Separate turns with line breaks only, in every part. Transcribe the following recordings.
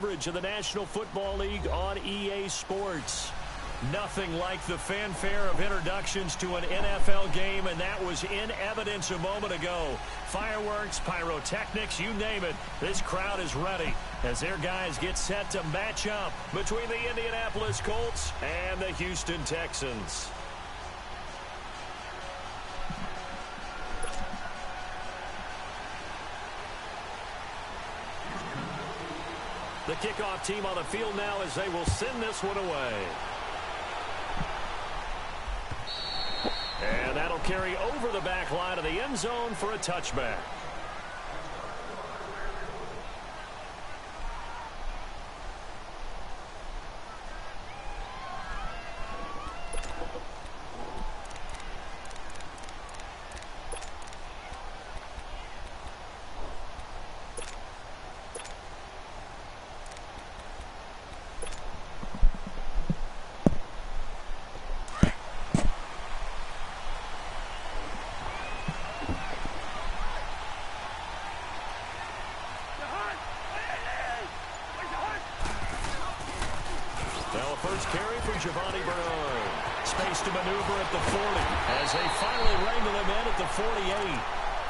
Coverage of the National Football League on EA Sports. Nothing like the fanfare of introductions to an NFL game, and that was in evidence a moment ago. Fireworks, pyrotechnics, you name it. This crowd is ready as their guys get set to match up between the Indianapolis Colts and the Houston Texans. The kickoff team on the field now as they will send this one away. And that'll carry over the back line of the end zone for a touchback. Space to maneuver at the 40 as they finally wrangle him in at the 48.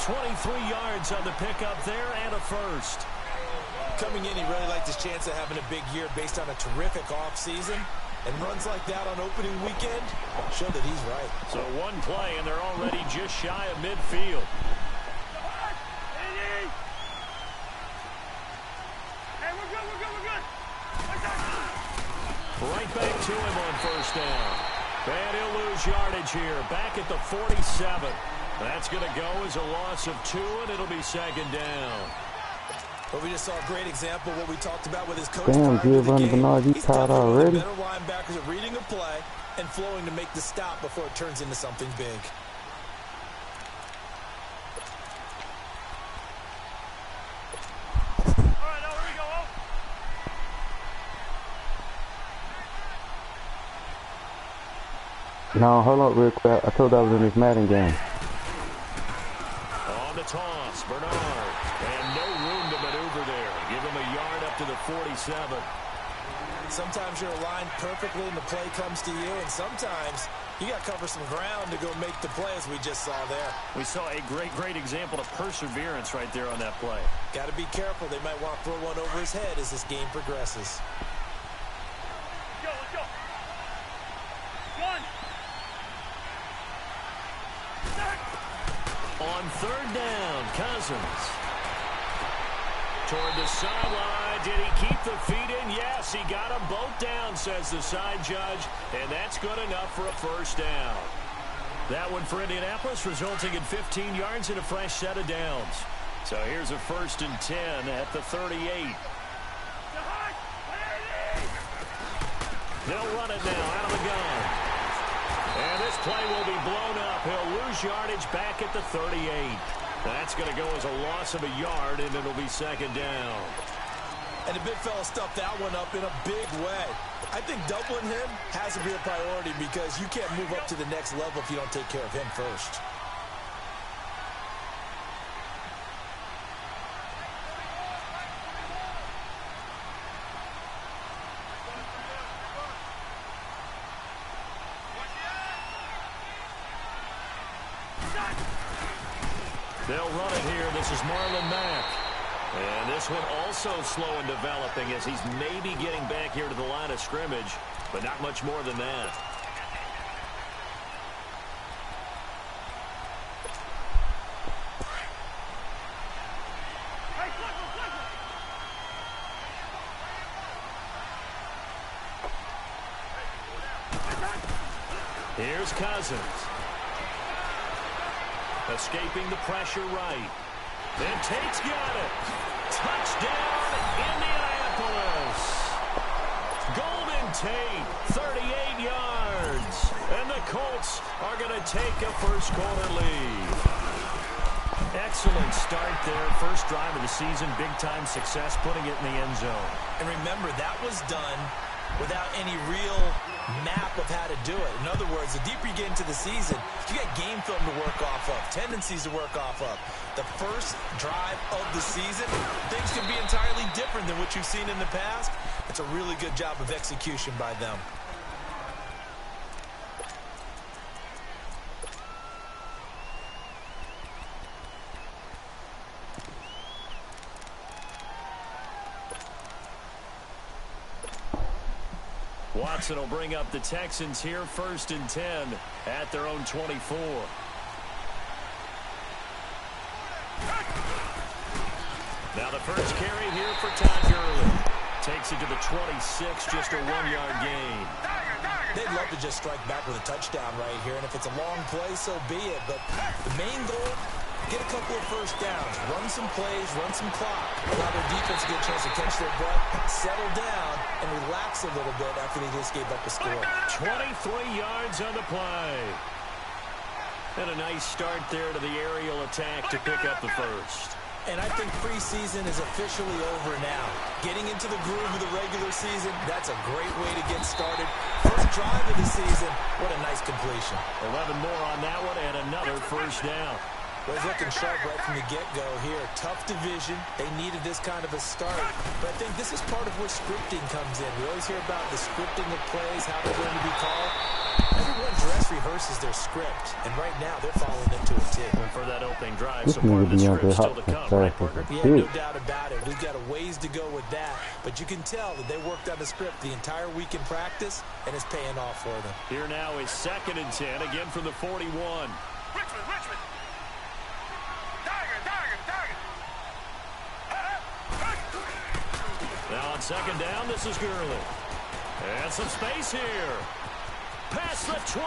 23 yards on the pickup there and a first.
Coming in, he really liked his chance of having a big year based on a terrific offseason. And runs like that on opening weekend show that he's right.
So one play, and they're already just shy of midfield. Right back to him on first down. And he'll lose yardage here. Back at the 47. That's going to go as a loss of 2, and it'll be second down.
Well, we just saw a great example of what we talked about with his coach.
Damn, Giovanni Bernard, you tired already?
Better linebackers are reading a play and flowing to make the stop before it turns into something big.
No, hold up real quick. I told you I was in this Madden game.
On the toss, Bernard. And no room to maneuver there. Give him a yard up to the 47.
Sometimes you're aligned perfectly and the play comes to you, and sometimes you got to cover some ground to go make the play, as we just saw there.
We saw a great example of perseverance right there on that play.
Got to be careful. They might want to throw one over his head as this game progresses.
Let's go. One.
On third down, Cousins. Toward the sideline. Did he keep the feet in? Yes, he got them both down, says the side judge. And that's good enough for a first down. That one for Indianapolis, resulting in 15 yards and a fresh set of downs. So here's a 1st and 10 at the 38. They'll run it now out of the gun. And this play will be blown up. He'll lose yardage back at the 38. That's going to go as a loss of a yard, and it'll be second down.
And the big fella stuffed that one up in a big way. I think doubling him has to be a priority because you can't move up to the next level if you don't take care of him first.
They'll run it here. This is Marlon Mack. And this one also slow in developing as he's maybe getting back here to the line of scrimmage, but not much more than that. Here's Cousins. Escaping the pressure right. And Tate's got it. Touchdown, Indianapolis. Golden Tate, 38 yards. And the Colts are going to take a first quarter lead. Excellent start there. First drive of the season. Big-time success, putting it in the end zone.
And remember, that was done without any real map of how to do it. In other words, the deeper you get into the season, you got game film to work off of, tendencies to work off of. The first drive of the season, things can be entirely different than what you've seen in the past. It's a really good job of execution by them.
Watson will bring up the Texans here, 1st and 10 at their own 24. Now the first carry here for Todd Gurley. Takes it to the 26, just a 1-yard gain.
They'd love to just strike back with a touchdown right here, and if it's a long play, so be it. But the main goal, get a couple of first downs, run some plays, run some clock, allow their defense to get a chance to catch their breath, settle down, and relax a little bit after they just gave up a score.
23 yards on the play. And a nice start there to the aerial attack to pick up the first.
And I think preseason is officially over now. Getting into the groove of the regular season, that's a great way to get started. First drive of the season, what a nice completion.
11 more on that one and another first down.
Well, he's looking sharp right from the get-go here. Tough division. They needed this kind of a start. But I think this is part of where scripting comes in. We always hear about the scripting of plays, how they're going to be called. Everyone dress rehearses their script, and right now they're following into it too.
And for that opening drive, so part of the script still to come, right, Parker?
Yeah, no doubt about it. We've got a ways to go with that, but you can tell that they worked on the script the entire week in practice, and it's paying off for them.
Here now is 2nd and 10, again from the 41.
Richmond.
Now on 2nd down, this is Gurley. And some space here. Past the 20.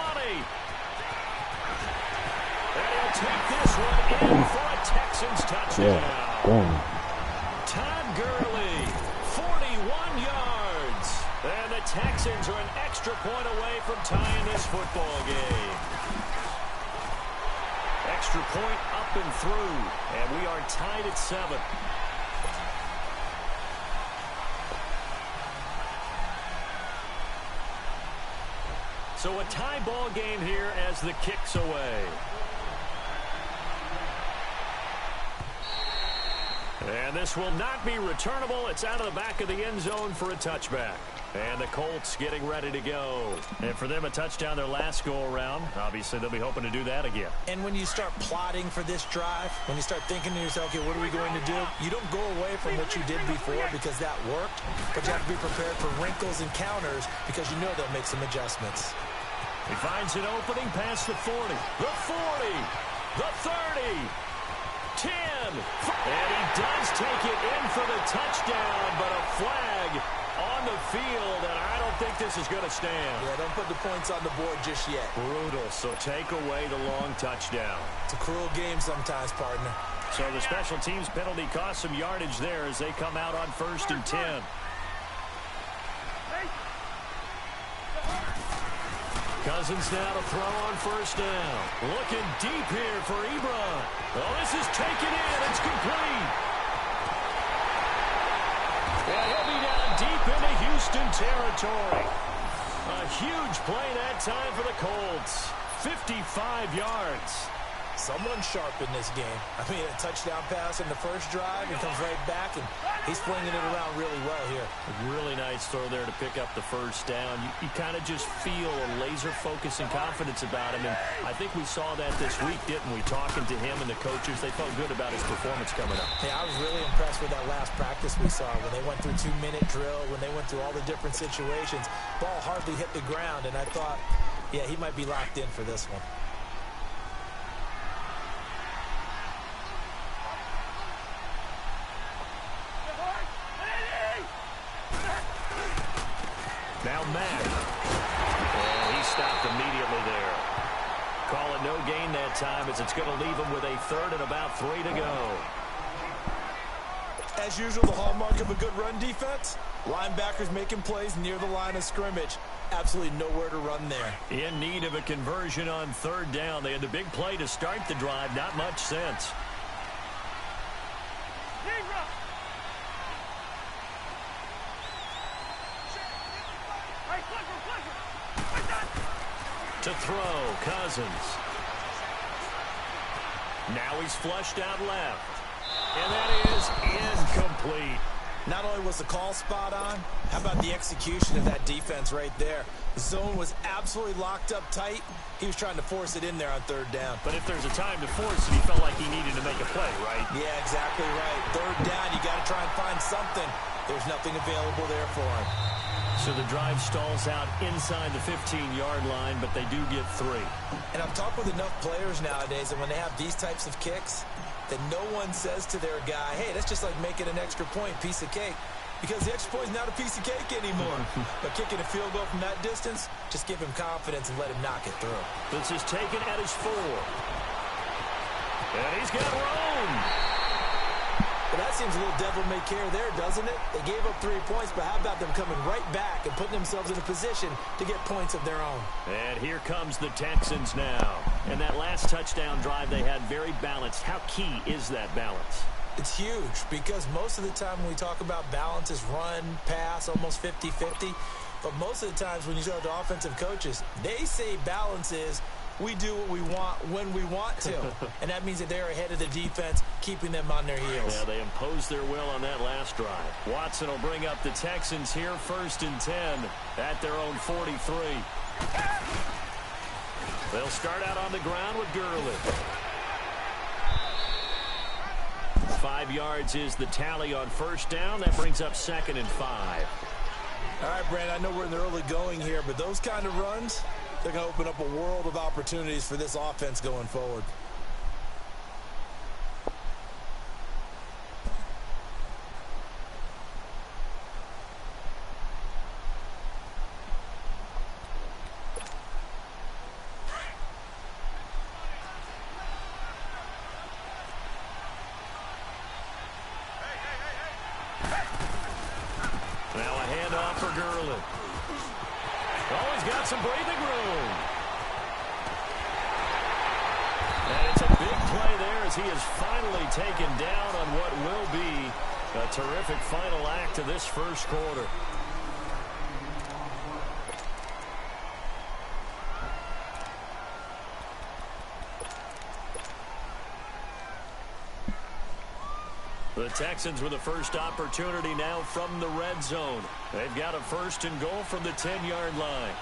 And he'll take this one in for a Texans touchdown. Todd Gurley, 41 yards. And the Texans are an extra point away from tying this football game. Extra point up and through. And we are tied at 7. So a tie ball game here as the kick's away. And this will not be returnable. It's out of the back of the end zone for a touchback. And the Colts getting ready to go. And for them, a touchdown their last go-around. Obviously, they'll be hoping to do that again.
And when you start plotting for this drive, when you start thinking to yourself, okay, what are we going to do? You don't go away from what you did before because that worked. But you have to be prepared for wrinkles and counters because you know they'll make some adjustments.
He finds an opening past the 40, the 40, the 30, 10. And he does take it in for the touchdown, but a flag on the field, and I don't think this is going to stand.
Yeah, don't put the points on the board just yet.
Brutal, so take away the long touchdown.
It's a cruel game sometimes, partner.
So the special teams penalty cost some yardage there as they come out on 1st and 10. Cousins now to throw on 1st down. Looking deep here for Ebron. Oh, this is taken in. It's complete. And he'll be down deep into Houston territory. A huge play that time for the Colts. 55 yards.
Someone sharp in this game. I mean, a touchdown pass in the first drive and comes right back, and he's flinging it around really well here.
A really nice throw there to pick up the first down. You kind of just feel a laser focus and confidence about him, and I think we saw that this week, didn't we? Talking to him and the coaches, they felt good about his performance coming up.
Yeah, I was really impressed with that last practice we saw when they went through 2-minute drill, when they went through all the different situations. Ball hardly hit the ground, and I thought, yeah, he might be locked in for this one.
Now Mack. And he stopped immediately there. Call it no gain that time as it's going to leave him with a 3rd and about 3 to go.
As usual, the hallmark of a good run defense, linebackers making plays near the line of scrimmage. Absolutely nowhere to run there.
In need of a conversion on 3rd down. They had the big play to start the drive. Not much sense. To throw, Cousins. Now he's flushed out left. And that is incomplete.
Not only was the call spot on, how about the execution of that defense right there? The zone was absolutely locked up tight. He was trying to force it in there on third down.
But if there's a time to force it, he felt like he needed to make a play, right?
Yeah, exactly right. Third down, you got to try and find something. There's nothing available there for him.
So the drive stalls out inside the 15-yard line, but they do get 3.
And I've talked with enough players nowadays that when they have these types of kicks, that no one says to their guy, hey, that's just like making an extra point, piece of cake. Because the extra point is not a piece of cake anymore. But kicking a field goal from that distance, just give him confidence and let him knock it through.
This is taken at his 4. And he's got room.
Well, that seems a little devil-may-care there, doesn't it? They gave up 3 points, but how about them coming right back and putting themselves in a position to get points of their own?
And here comes the Texans now. And that last touchdown drive they had very balanced. How key is that balance?
It's huge because most of the time when we talk about balance is run, pass, almost 50-50. But most of the times when you talk to offensive coaches, they say balance is we do what we want when we want to. And that means that they're ahead of the defense, keeping them on their heels.
Yeah, they imposed their will on that last drive. Watson will bring up the Texans here, 1st and 10 at their own 43. They'll start out on the ground with Gurley. 5 yards is the tally on 1st down. That brings up 2nd and 5.
All right, Brandon, I know we're in the early going here, but those kind of runs, they're going to open up a world of opportunities for this offense going forward.
Now a handoff for Gurley. Oh, he's got some breathing room. And it's a big play there as he is finally taken down on what will be a terrific final act of this 1st quarter. The Texans with the first opportunity now from the red zone. They've got a 1st and goal from the 10-yard line.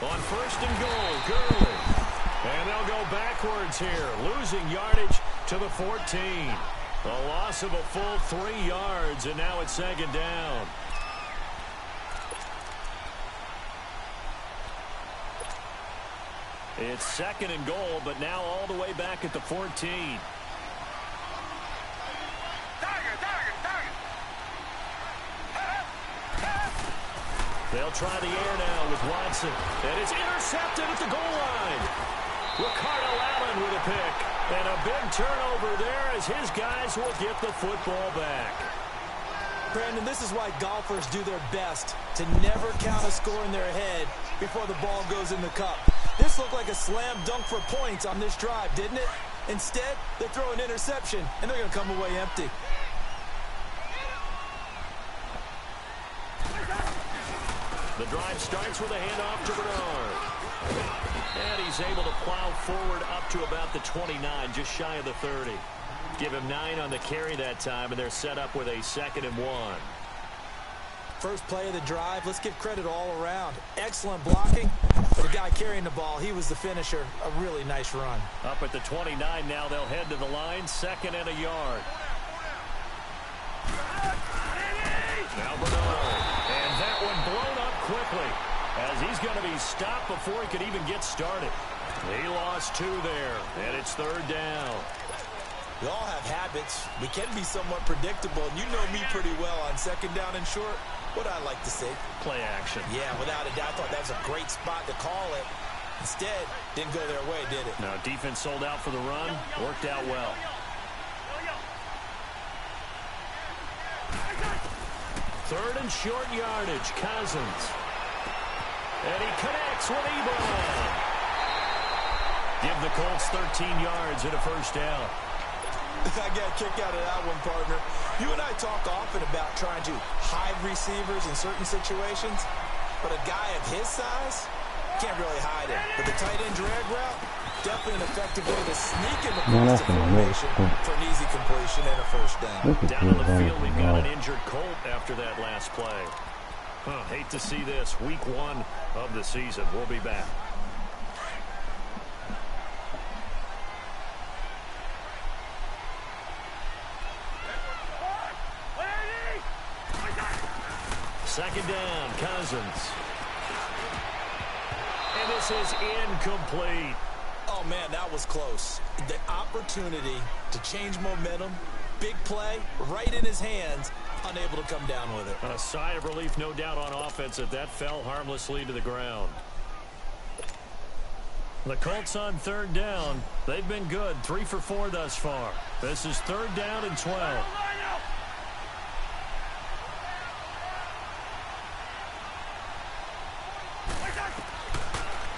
On 1st and goal, Gurley. And they'll go backwards here, losing yardage to the 14. A loss of a full 3 yards, and now it's 2nd down. It's 2nd and goal, but now all the way back at the 14. They'll try the air now with Watson. And it's intercepted at the goal line. Ricardo Allen with a pick. And a big turnover there as his guys will get the football back.
Brandon, this is why golfers do their best to never count a score in their head before the ball goes in the cup. This looked like a slam dunk for points on this drive, didn't it? Instead, they throw an interception, and they're going to come away empty.
The drive starts with a handoff to Bernard. And he's able to plow forward up to about the 29, just shy of the 30. Give him 9 on the carry that time, and they're set up with a 2nd and 1.
First play of the drive, let's give credit all around. Excellent blocking. For the guy carrying the ball, he was the finisher. A really nice run.
Up at the 29 now, they'll head to the line, 2nd and a yard. Now Bernard. And that one blown up quickly as he's going to be stopped before he could even get started. He lost 2 there, and it's 3rd down.
We all have habits. We can be somewhat predictable, and you know me pretty well on 2nd down and short. What I like to say?
Play action.
Yeah, without a doubt. I thought that was a great spot to call it. Instead, didn't go their way, did it?
No, defense sold out for the run. Worked out well. 3rd and short yardage. Cousins. And he connects with Ebron. Give the Colts 13 yards and a 1st down.
I got a kick out of that one, partner. You and I talk often about trying to hide receivers in certain situations, but a guy of his size can't really hide it. But the tight end drag route, definitely an effective way to sneak in the post formation for an easy completion and a first down.
Down on the field, we've got an injured Colt after that last play. Hate to see this. Week 1 of the season. We'll be back. Second down, Cousins. And this is incomplete.
Oh, man, that was close. The opportunity to change momentum, big play, right in his hands, unable to come down with it.
A sigh of relief, no doubt, on offense that fell harmlessly to the ground. The Colts on third down. They've been good, 3 for 4 thus far. This is third down and 12.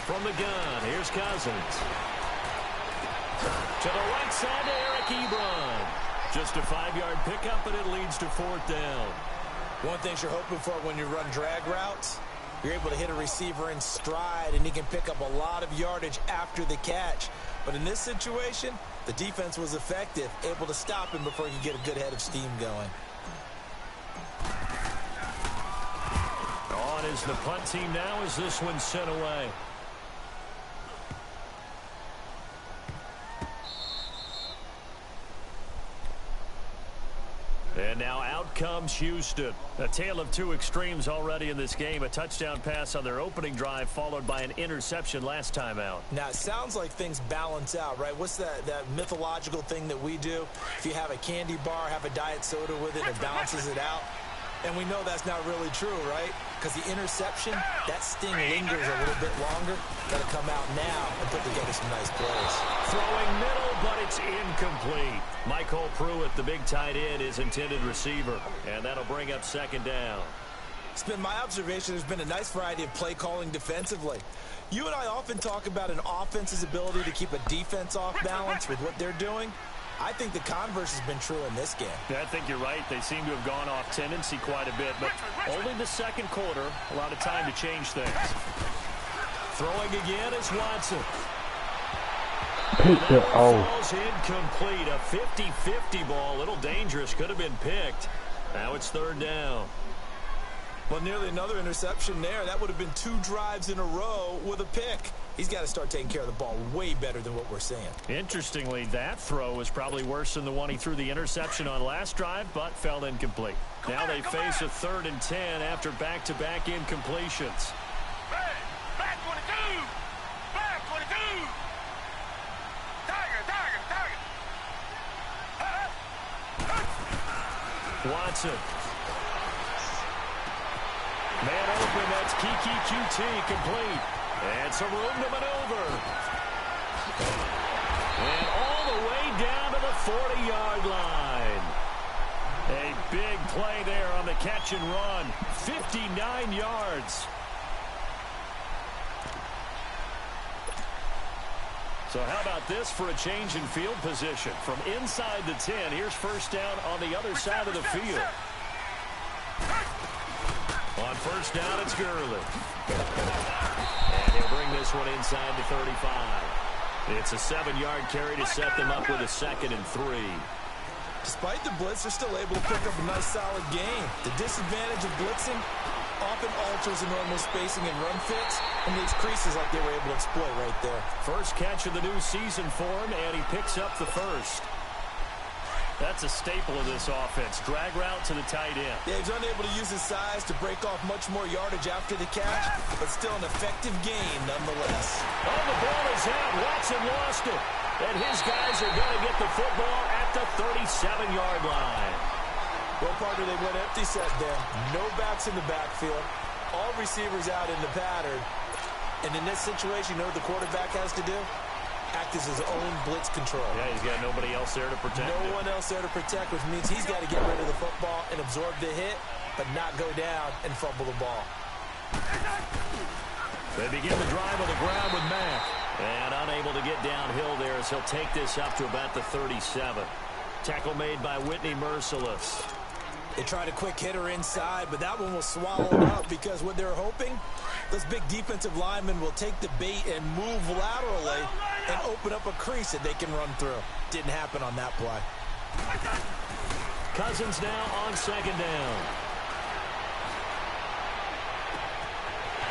From the gun, here's Cousins. To the right side to Eric Ebron. Just a 5-yard pickup, and it leads to fourth down.
One thing you're hoping for when you run drag routes, you're able to hit a receiver in stride, and he can pick up a lot of yardage after the catch. But in this situation, the defense was effective, able to stop him before he could get a good head of steam going.
On is the punt team now as this one's sent away. And now out comes Houston. A tale of two extremes already in this game. A touchdown pass on their opening drive followed by an interception last time out.
Now, it sounds like things balance out, right? What's that mythological thing that we do? If you have a candy bar, have a diet soda with it, it balances it out. And we know that's not really true, right? Because the interception, that sting lingers a little bit longer. Got to come out now and put together some nice plays.
Throwing middle, but it's incomplete. Michael Pruitt, the big tight end, is intended receiver. And that'll bring up second down.
It's been my observation there's been a nice variety of play calling defensively. You and I often talk about an offense's ability to keep a defense off balance with what they're doing. I think the converse has been true in this game.
Yeah, I think you're right. They seem to have gone off tendency quite a bit, but only the second quarter, a lot of time to change things. Throwing again is Watson.
Pick it off.
Falls incomplete. A 50-50 ball. A little dangerous. Could have been picked. Now it's third down.
Well, nearly another interception there. That would have been 2 drives in a row with a pick. He's got to start taking care of the ball way better than what we're seeing.
Interestingly, that throw was probably worse than the one he threw the interception on last drive, but fell incomplete. Now they face a 3rd and 10 after back-to-back incompletions.
Back 22! Back 22! Tiger!
Watson. Man open, that's Kiki QT, complete. And some room to maneuver. And all the way down to the 40-yard line. A big play there on the catch and run. 59 yards. So how about this for a change in field position? From inside the 10, here's first down on the other side of the field. On first down, it's Gurley. And he'll bring this one inside the 35. It's a 7-yard carry to set them up with a 2nd and 3.
Despite the blitz, they're still able to pick up a nice, solid gain. The disadvantage of blitzing often alters the normal spacing and run fits and leaves creases like they were able to exploit right there.
First catch of the new season for him, and he picks up the first. That's a staple of this offense. Drag route to the tight end.
Yeah, he's unable to use his size to break off much more yardage after the catch, but still an effective gain nonetheless.
Oh, the ball is out. Watson lost it. And his guys are going to get the football at the 37-yard line.
Well, partner, they went empty set there. No backs in the backfield. All receivers out in the pattern. And in this situation, you know what the quarterback has to do? Act as his own blitz control.
Yeah, he's got nobody else there to protect him.
No one else there to protect, which means he's got to get rid of the football and absorb the hit, but not go down and fumble the ball.
They begin the drive on the ground with Mack. And unable to get downhill there as he'll take this up to about the 37. Tackle made by Whitney Merciless.
They tried a quick hitter inside, but that one was swallowed up because what they're hoping, those big defensive linemen will take the bait and move laterally and open up a crease that they can run through. Didn't happen on that play.
Cousins now on second down.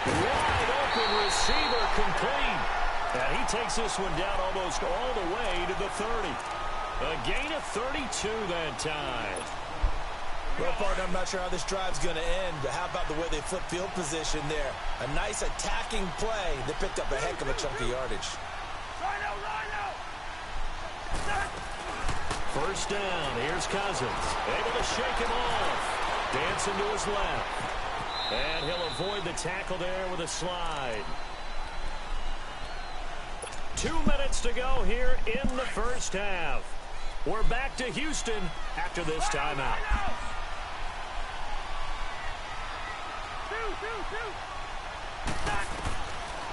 Wide open receiver complete. And he takes this one down almost all the way to the 30. A gain of 32 that time.
Well, partner, I'm not sure how this drive's going to end, but how about the way they flip field position there? A nice attacking play that picked up a heck of a chunk of yardage.
First down, here's Cousins. Able to shake him off. Dancing to his left. And he'll avoid the tackle there with a slide. 2 minutes to go here in the first half. We're back to Houston after this timeout.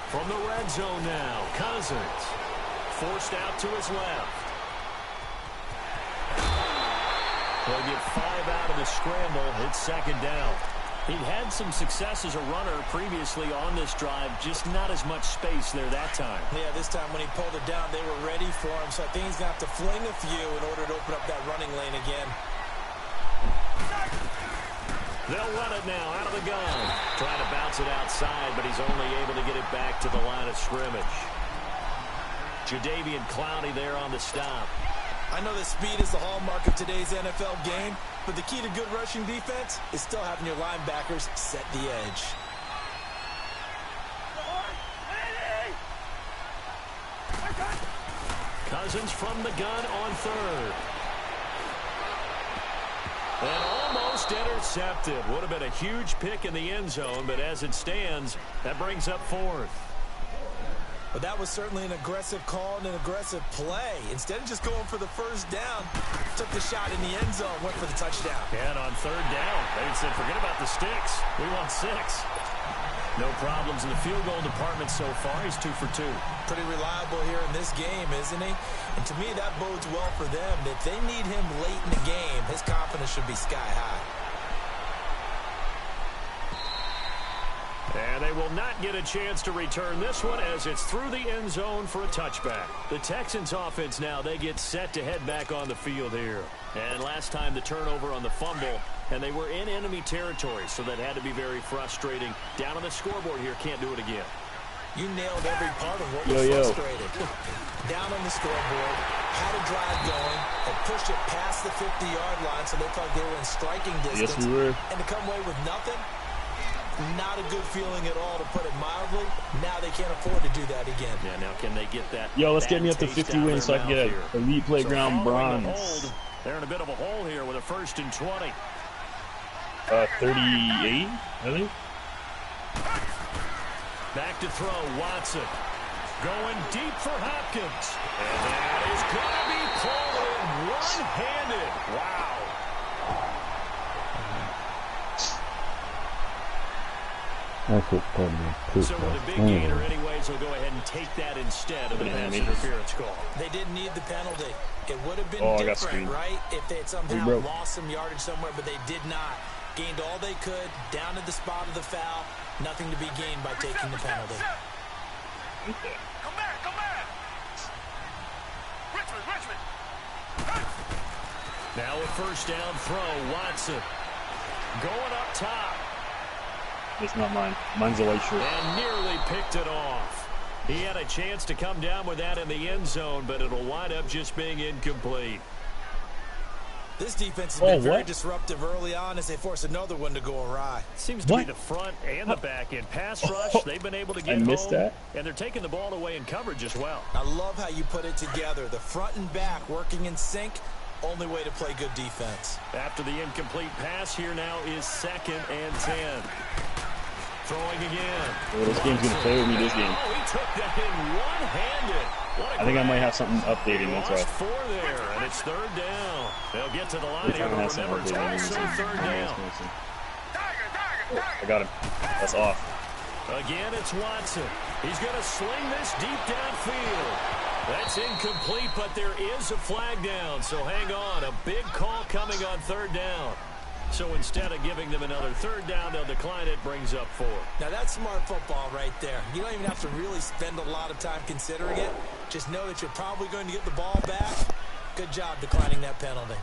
From the red zone now, Cousins. Forced out to his left. They'll get 5 out of the scramble. It's second down. He'd had some success as a runner previously on this drive, just not as much space there that time.
Yeah, this time when he pulled it down, they were ready for him, so I think he's going to have to fling a few in order to open up that running lane again.
They'll run it now out of the gun. Trying to bounce it outside, but he's only able to get it back to the line of scrimmage. Jadeveon Clowney there on the stop.
I know that speed is the hallmark of today's NFL game, but the key to good rushing defense is still having your linebackers set the edge.
Cousins from the gun on third. And almost intercepted. Would have been a huge pick in the end zone, but as it stands, that brings up fourth.
But that was certainly an aggressive call and an aggressive play. Instead of just going for the first down, took the shot in the end zone, went for the touchdown.
And on third down, they said, forget about the sticks. We want 6. No problems in the field goal department so far. He's 2 for 2.
Pretty reliable here in this game, isn't he? And to me, that bodes well for them. If they need him late in the game, his confidence should be sky high.
And they will not get a chance to return this one as it's through the end zone for a touchback. The Texans offense now, they get set to head back on the field here. And last time the turnover on the fumble, and they were in enemy territory, so that had to be very frustrating. Down on the scoreboard here, can't do it again.
You nailed every part of what was frustrated. Down on the scoreboard, had a drive going, and pushed it past the 50-yard line, so they thought they were in striking distance.
Yes, we were.
And to come away with nothing, not a good feeling at all, to put it mildly. Now they can't afford to do that again.
Yeah, now can they get that?
Yo, let's get me up to 50 wins so I can get a Elite Playground bronze.
They're in a bit of a hole here with a 1st and 20.
38, I think.
Back to throw, Watson. Going deep for Hopkins. And that is going to be pulled in one-handed. Wow.
That's it,
so with a big gainer anyways, he'll go ahead and take that instead of the pass interference call.
They didn't need the penalty. It would have been different, right, if they had somehow lost some yardage somewhere, but they did not. Gained all they could, down at the spot of the foul. Nothing to be gained by taking the penalty.
Come back. Richmond.
Now a first down throw, Watson. Going up top.
It's not mine. Mine's a white shirt.
And nearly picked it off. He had a chance to come down with that in the end zone, but it'll wind up just being incomplete.
This defense has been very disruptive early on as they force another one to go awry.
Seems to be the front and the back end. Pass rush, they've been able to get home, and they're taking the ball away in coverage as well.
I love how you put it together. The front and back working in sync. Only way to play good defense.
After the incomplete pass, here now is 2nd and 10. Throwing again.
Well, this game's going to play with me this game.
Oh, he took that in one-handed.
I think I might have something updated. That's right.
4 there, and it's 3rd down. They'll get to the line here, but remember, it's also 3rd down.
Oh, I got him. That's off.
Again, it's Watson. He's going to sling this deep downfield. That's incomplete, but there is a flag down. So hang on. A big call coming on third down. So instead of giving them another third down, they'll decline it, brings up 4.
Now, that's smart football right there. You don't even have to really spend a lot of time considering it. Just know that you're probably going to get the ball back. Good job declining that penalty.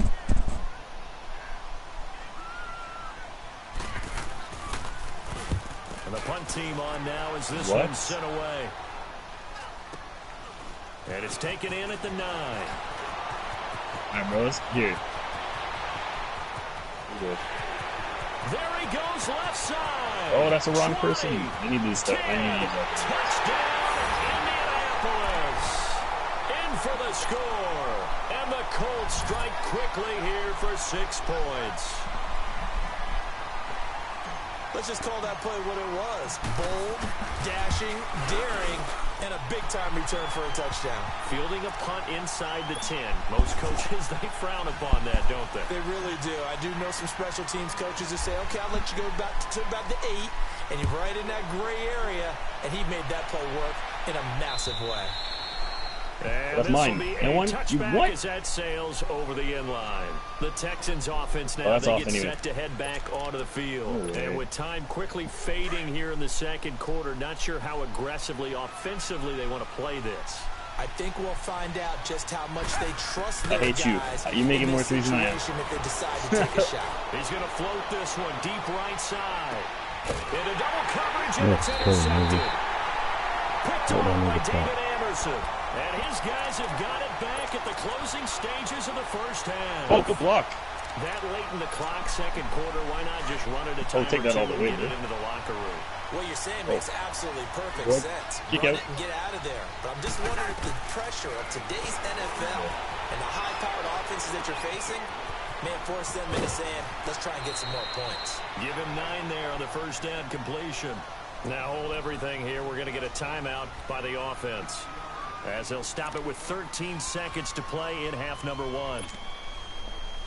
And the punt team on now as this one's sent away. And it's taken in at the 9.
All right, bros. Here. Good.
There he goes, left side.
Oh, that's the wrong
20,
person. I need these stuff. I need these stuff.
Touchdown, Indianapolis. In for the score. And the Colts strike quickly here for 6 points.
Let's just call that play what it was. Bold, dashing, daring, and a big-time return for a touchdown.
Fielding a punt inside the 10. Most coaches, they frown upon that, don't they?
They really do. I do know some special teams coaches who say, okay, I'll let you go back to about the 8, and you're right in that gray area, and he made that play work in a massive way.
And
that's mine.
And one, touchback as that sails over the end line. The Texans offense now, they get set to head back onto the field. And with time quickly fading here in the second quarter, not sure how aggressively, offensively they want to play this.
I think we'll find out just how much they trust their guys.
I hate you. You making more threes than I am.
If they decide to take a shot.
He's going to float this one deep right side. Into double coverage, and it's intercepted. Picked up by David Anderson. And his guys have got it back at the closing stages of the first half.
Oh, good block.
That late in the clock, second quarter, why not just run it a time
take that all the way,
and get it into the locker room?
What you're saying makes absolutely perfect sense. Run it and get out of there. But I'm just wondering if the pressure of today's NFL and the high-powered offenses that you're facing may force them into saying, let's try and get some more points.
Give him 9 there on the first down completion. Now hold everything here. We're going to get a timeout by the offense, as they'll stop it with 13 seconds to play in half number 1.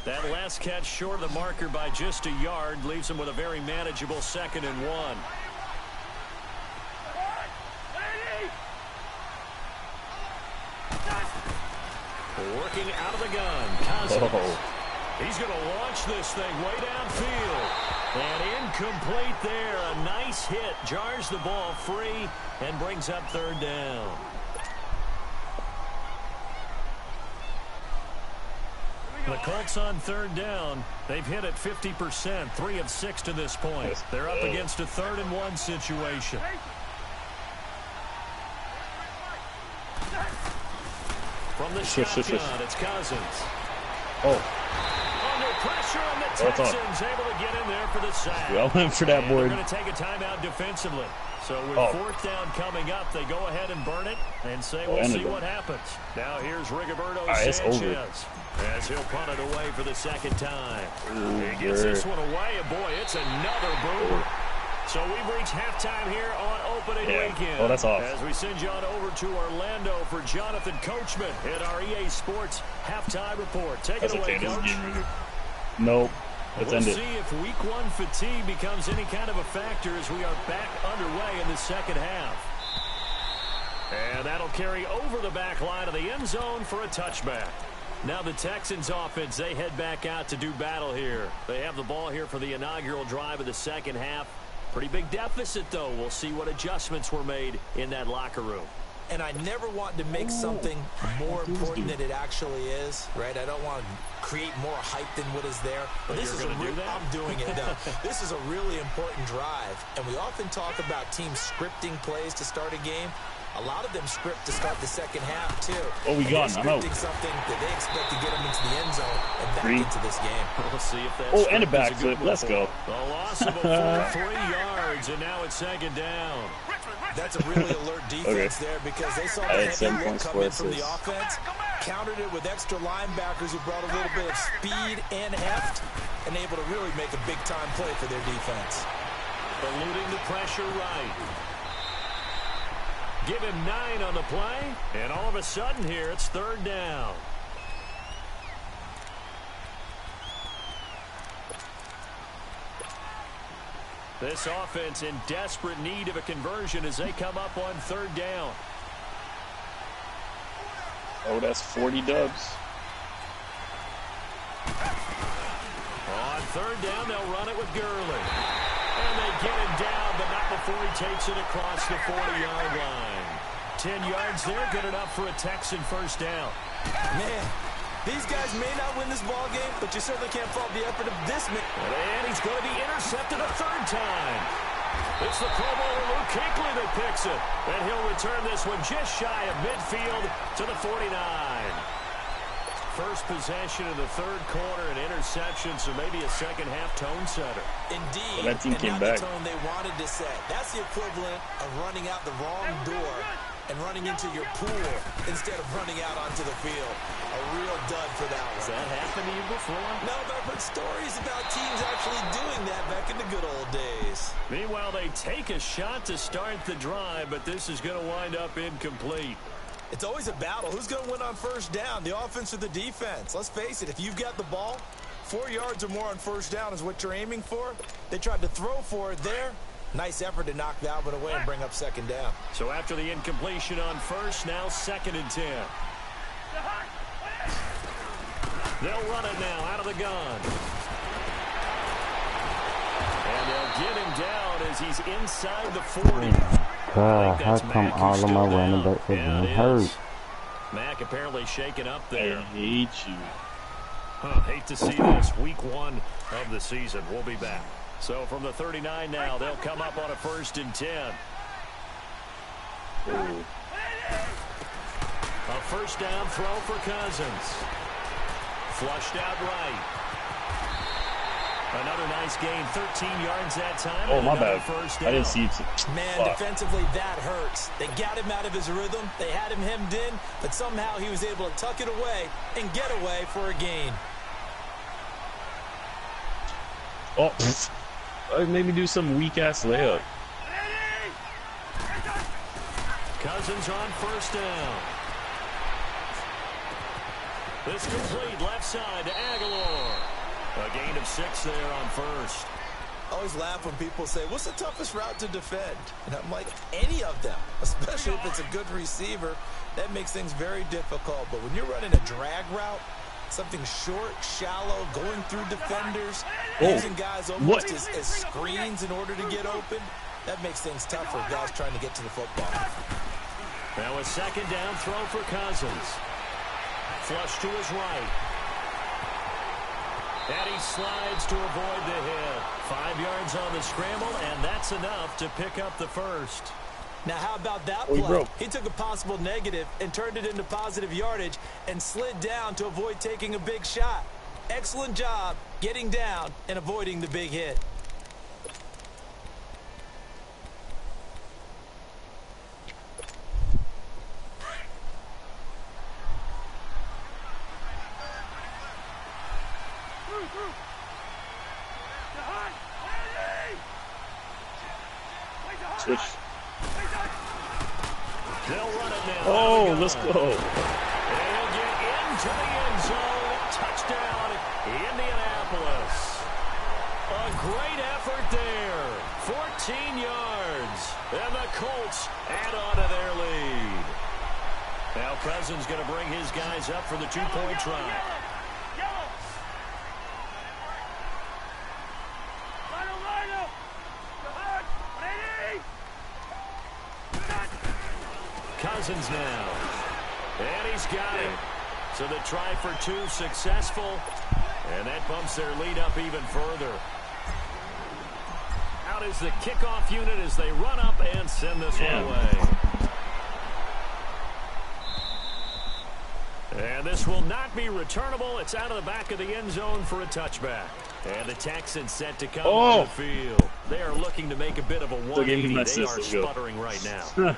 That last catch short of the marker by just a yard leaves them with a very manageable 2nd and 1. Working out of the gun, Cousins. He's going to launch this thing way downfield. And incomplete there. A nice hit. Jars the ball free and brings up 3rd down. The Colts on 3rd down. They've hit it 50%, 3 of 6 to this point. They're up against a 3rd and 1 situation. From the shotgun, it's Cousins. Under pressure, and the Texans able to get in there for the sack.
I went for that board.
They're going to take a timeout defensively. So with 4th down coming up, they go ahead and burn it and say, we'll see what happens. Now here's Rigoberto Sanchez as he'll punt it away for the 2nd time. He gets this one away, and boy, it's another boomer. So we've reached halftime here on opening weekend.
Oh, that's off.
As we send you on over to Orlando for Jonathan Coachman at our EA Sports halftime report. Take it away, Coach.
Nope. Let's end it.
We'll see if week 1 fatigue becomes any kind of a factor as we are back underway in the second half. And that'll carry over the back line of the end zone for a touchback. Now the Texans offense, they head back out to do battle here. They have the ball here for the inaugural drive of the second half. Pretty big deficit, though. We'll see what adjustments were made in that locker room.
And I never want to make something more important than it actually is, right? I don't want to create more hype than what is there. But this is I'm doing it, though. This is a really important drive. And we often talk about teams scripting plays to start a game. A lot of them script to start the second half, too.
Oh, we got him. I'm out.
Something that they expect to get them into the end zone and back into this game.
We'll see if that's
and a backflip. Let's go.
The loss of a 3 yards, and now it's 2nd down.
That's a really alert defense there because they saw the heavy look come in from the offense, countered it with extra linebackers who brought a little bit of speed and heft, and able to really make a big-time play for their defense.
Eluding the pressure right. Give him 9 on the play, and all of a sudden here, it's 3rd down. This offense in desperate need of a conversion as they come up on 3rd down.
Oh, that's 40 dubs.
On third down, they'll run it with Gurley. And they get him down, but not before he takes it across the 40-yard line. 10 yards there, good enough for a Texan first down.
Man, these guys may not win this ball game, but you certainly can't fault the effort of this man.
And he's going to be intercepted a third time. It's the Pro Bowler Luke Kuechly that picks it. And he'll return this one just shy of midfield to the 49. First possession of the third quarter, an interception, so maybe a second-half tone setter.
Indeed,
well, that team came back.
The tone they wanted to set. That's the equivalent of running out the wrong door and running into your pool instead of running out onto the field. A real dud for that one.
Has that happened to you before?
No, but I've heard stories about teams actually doing that back in the good old days.
Meanwhile, they take a shot to start the drive, but this is going to wind up incomplete.
It's always a battle. Who's going to win on first down, the offense or the defense? Let's face it, if you've got the ball, 4 yards or more on first down is what you're aiming for. They tried to throw for it there. Nice effort to knock that one away and bring up second down.
So after the incompletion on first, now 2nd and 10. They'll run it now out of the gun. And they'll get him down as he's inside the 40.
God, how come all of my running backs are being hurt?
Mack apparently shaken up there.
I hate you.
Hate to see this. Week 1 of the season. We'll be back. So from the 39 now, they'll come up on a 1st and 10.
Ooh.
A first down throw for Cousins. Flushed out right. Another nice gain, 13 yards that time.
Oh, my bad. I didn't see it.
Man, defensively, that hurts. They got him out of his rhythm. They had him hemmed in, but somehow he was able to tuck it away and get away for a gain.
Oh, it made me do some weak-ass layup.
Cousins on first down. This complete left side to Aguilar. A gain of 6 there on first.
I always laugh when people say, what's the toughest route to defend? And I'm like, any of them, especially if it's a good receiver. That makes things very difficult. But when you're running a drag route, something short, shallow, going through defenders, using guys almost as screens in order to get open, that makes things tough for guys trying to get to the football.
Now a second down throw for Cousins. Flush to his right. And he slides to avoid the hit. 5 yards on the scramble, and that's enough to pick up the first.
Now, how about that play? He took a possible negative and turned it into positive yardage and slid down to avoid taking a big shot. Excellent job getting down and avoiding the big hit.
Switch.
They'll run it now.
Oh, let's go.
They'll get into the end zone. Touchdown, Indianapolis. A great effort there. 14 yards. And the Colts add on to their lead. Now Cousins going to bring his guys up for the 2-point try. Cousins now. And he's got it. So the try for 2 successful. And that bumps their lead up even further. Out is the kickoff unit as they run up and send this one away. And this will not be returnable. It's out of the back of the end zone for a touchback. And the Texans set to come on the field. They are looking to make a bit of a 180. They are sputtering right now.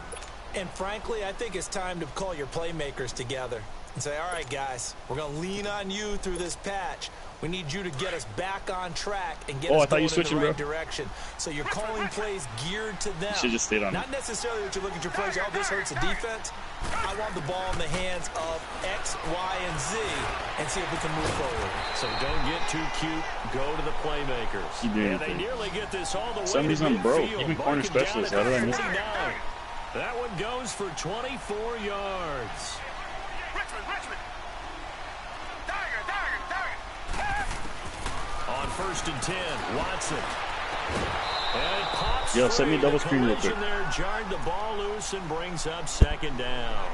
And frankly, I think it's time to call your playmakers together and say, all right, guys, we're going to lean on you through this patch. We need you to get us back on track and get us going in the right direction. So you're calling plays geared to them.
Should just stayed on.
Not necessarily that you're looking at your plays, oh, this hurts the defense. I want the ball in the hands of X, Y, and Z and see if we can move forward.
So don't get too cute. Go to the playmakers. And they nearly get this all the way to
midfield. Broke. Even corner specialist. How did I miss it?
That one goes for 24 yards. on 1st and 10. Watson. And it pops
Yo, send me a
free.
double
The
screen real quick.
collision there jarred the ball loose and brings up 2nd down.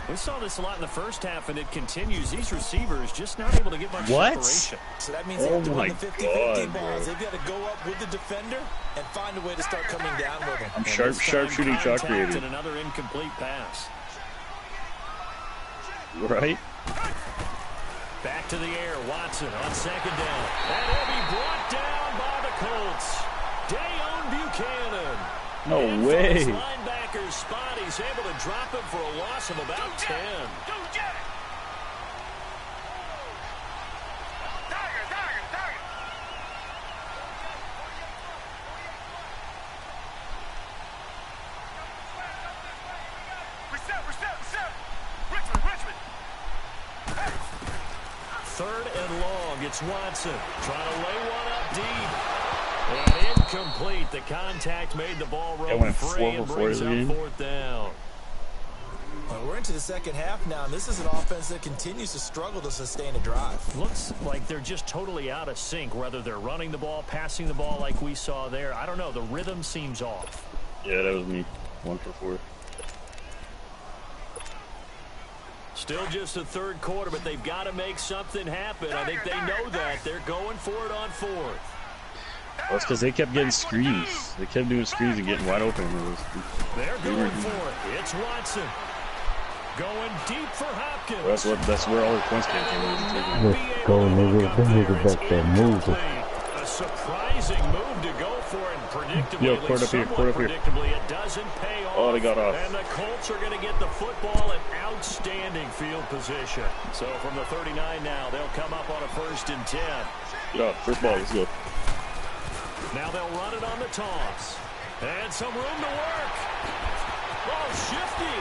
We saw this a lot in the first half, and it continues. These receivers just not able to get much separation.
So that means they have to win the 50-50 balls. They've got to go up with the defender and find a way to start coming down with him.
I'm sharpshooting shot creator.
And another incomplete pass.
Right?
Back to the air. Watson on 2nd down. And he'll be brought down by the Colts. Dayon Buchanan.
No
and
way.
From his linebacker's spot, he's able to drop him for a loss of about 10.
Richmond.
3rd and long. It's Watson trying to lay one up deep. And incomplete. The contact made the ball roll free and brings up 4th down.
We're into the 2nd half now, and this is an offense that continues to struggle to sustain a drive.
Looks like they're just totally out of sync, whether they're running the ball, passing the ball like we saw there. I don't know. The rhythm seems off.
Yeah, that was me. 1 for 4.
Still just the 3rd quarter, but they've got to make something happen. I think they know that. They're going for it on 4th.
Well, it's because they kept getting screens. They kept doing screens and getting wide open.
They're going for it. It's Watson. Going deep for Hopkins.
That's where all the points came from.
Let's go, nigga. Them niggas back there moving.
A surprising move to go for it. Predictably,
Yo, court up here, court up here.
Predictably, it doesn't pay off.
Oh, they got off.
And the Colts are going to get the football in outstanding field position. So from the 39 now, they'll come up on a 1st and 10.
Yeah, first ball, let's go.
Now they'll run it on the toss. And some room to work. Oh, shifty.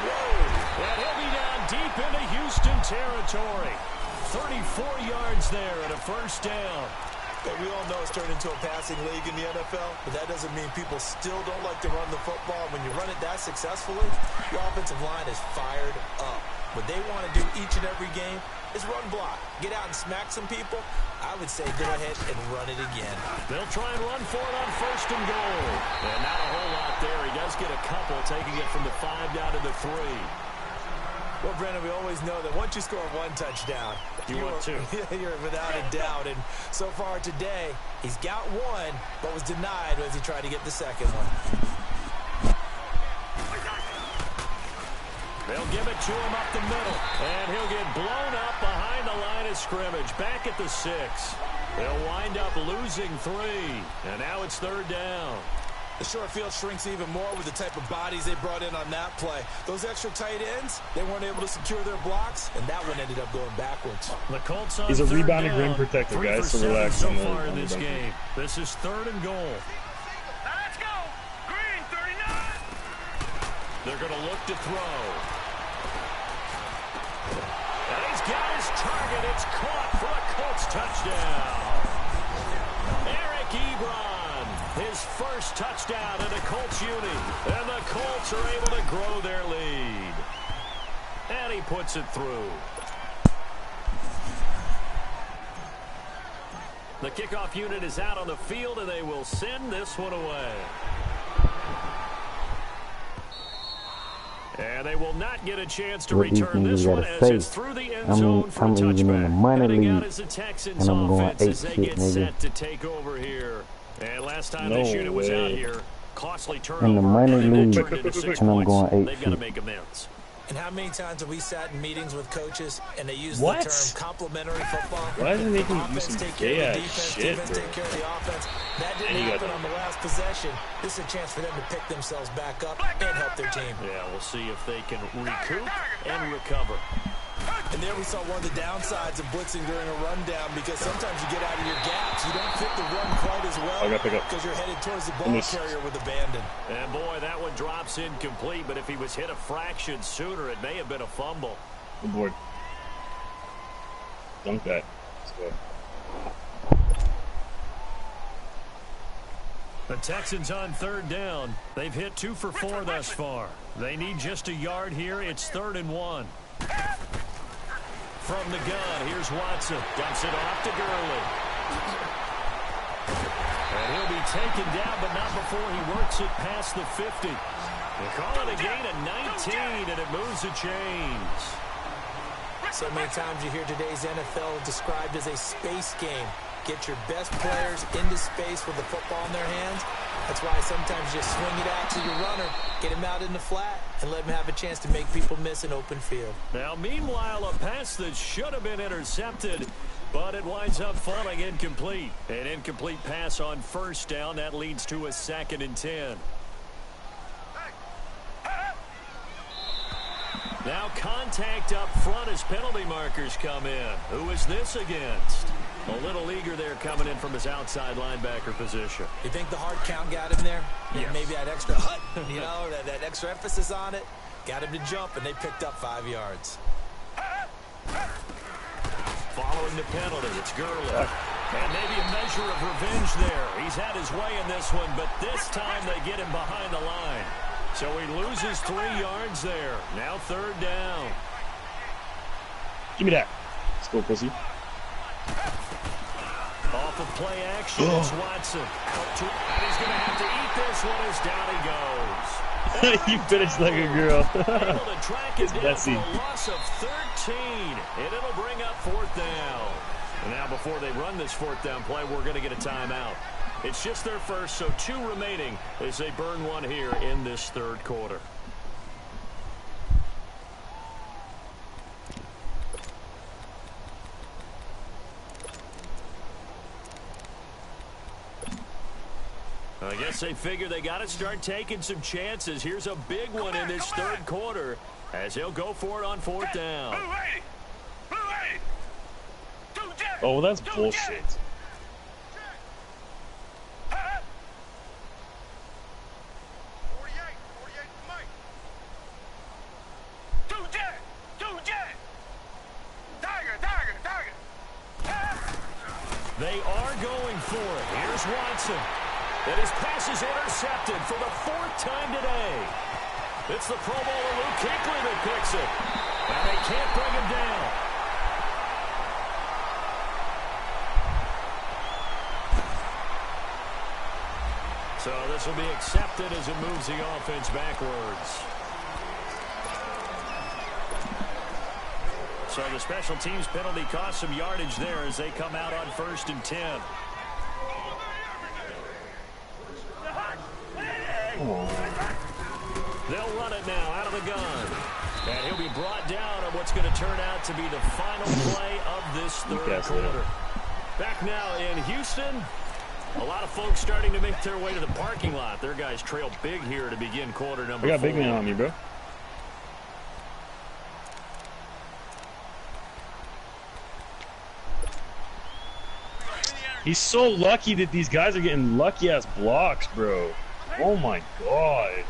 Whoa. And he'll be down deep into Houston territory. 34 yards there and a 1st down.
But we all know it's turned into a passing league in the NFL, but that doesn't mean people still don't like to run the football. When you run it that successfully, your offensive line is fired up. What they want to do each and every game is run block. Get out and smack some people. I would say go ahead and run it again.
They'll try and run for it on 1st and goal. And not a whole lot there. He does get a couple, taking it from the 5 down to the 3.
Well, Brandon, we always know that once you score 1 touchdown, you're without a doubt. And so far today, he's got 1, but was denied as he tried to get the 2nd one.
They'll give it to him up the middle, and he'll get blown up behind the line of scrimmage, back at the 6. They'll wind up losing 3, and now it's 3rd down.
The short field shrinks even more with the type of bodies they brought in on that play. Those extra tight ends, they weren't able to secure their blocks, and that one ended up going backwards.
The Colts on
He's a
3rd
rebounding
down.
rim protector,
3
guys,
for
so relax.
so far in this game. This is 3rd and goal.
Now let's go. Green, 39.
They're going to look to throw. And he's got his target. It's caught for a Colts touchdown. Eric Ebron, his 1st touchdown in a Colts uni. And the Colts are able to grow their lead. And he puts it through. The kickoff unit is out on the field, and they will send this one away. And they will not get a chance to return this one as it's through the end zone for a touchback. Heading out as the Texans offense as they get set to take over here. And last time this unit was out here, costly turnover.
In the minor league,
and
I'm going 8
They've got to make amends.
And how many times have we sat in meetings with coaches and they use the term complementary football?
Why is it making you
offense
some
take care of the
gay-ass
defense,
shit,
defense
bro?
take care of the offense? That didn't happen on the last possession. This is a chance for them to pick themselves back up and help their team.
Yeah, we'll see if they can recoup and recover.
And there we saw one of the downsides of blitzing during a rundown, because sometimes you get out of your gaps. You don't fit the run quite as well because you're headed towards the ball carrier with abandon. And boy, that one drops incomplete, but if he was hit a fraction sooner, it may have been a fumble.
Good board. Dunk that. Let's go.
The Texans on 3rd down. They've hit 2 for 4 thus far. They need just a yard here. It's 3rd and 1. From the gun, here's Watson. Dumps it off to Gurley. And he'll be taken down, but not before he works it past the 50. They call it a gain of 19, and it moves the chains.
So many times you hear today's NFL described as a space game. Get your best players into space with the football in their hands. That's why sometimes you just swing it out to your runner, get him out in the flat, and let him have a chance to make people miss an open field.
Now, meanwhile, a pass that should have been intercepted, but it winds up falling incomplete. An incomplete pass on first down. That leads to a 2nd and 10. Now contact up front as penalty markers come in. Who is this against? A little eager there coming in from his outside linebacker position.
You think the hard count got him there?
Yes.
Maybe that extra hut, you know, that extra emphasis on it. Got him to jump, and they picked up 5 yards.
Following the penalty, it's Gurley. And maybe a measure of revenge there. He's had his way in this one, but this time they get him behind the line. So he loses 3 yards there. Now 3rd down.
Give me that. Let's go, pussy.
Off of play action, it's Watson. And he's going to have to eat this one as down he goes.
You finished like a girl.
Able to track it down
messy.
for a loss of 13. And it'll bring up 4th down. And now before they run this 4th down play, we're going to get a timeout. It's just their first, so 2 remaining as they burn one here in this 3rd quarter. I guess they figure they got to start taking some chances. Here's a big one in this 3rd quarter as he'll go for it on 4th down.
Oh, that's bullshit.
They are going for it. Here's Watson. And his pass is intercepted for the 4th time today. It's the Pro Bowler Luke Kuechly that picks it. And they can't bring him down. So this will be accepted as it moves the offense backwards. So the special teams penalty cost some yardage there as they come out on 1st and 10. They'll run it now out of the gun. And he'll be brought down on what's going to turn out to be the final play of this 3rd quarter. Back now in Houston. A lot of folks starting to make their way to the parking lot. Their guys trail big here to begin quarter number 4.
I got big man on me, bro. He's so lucky that these guys are getting lucky-ass blocks, bro. Oh, my God.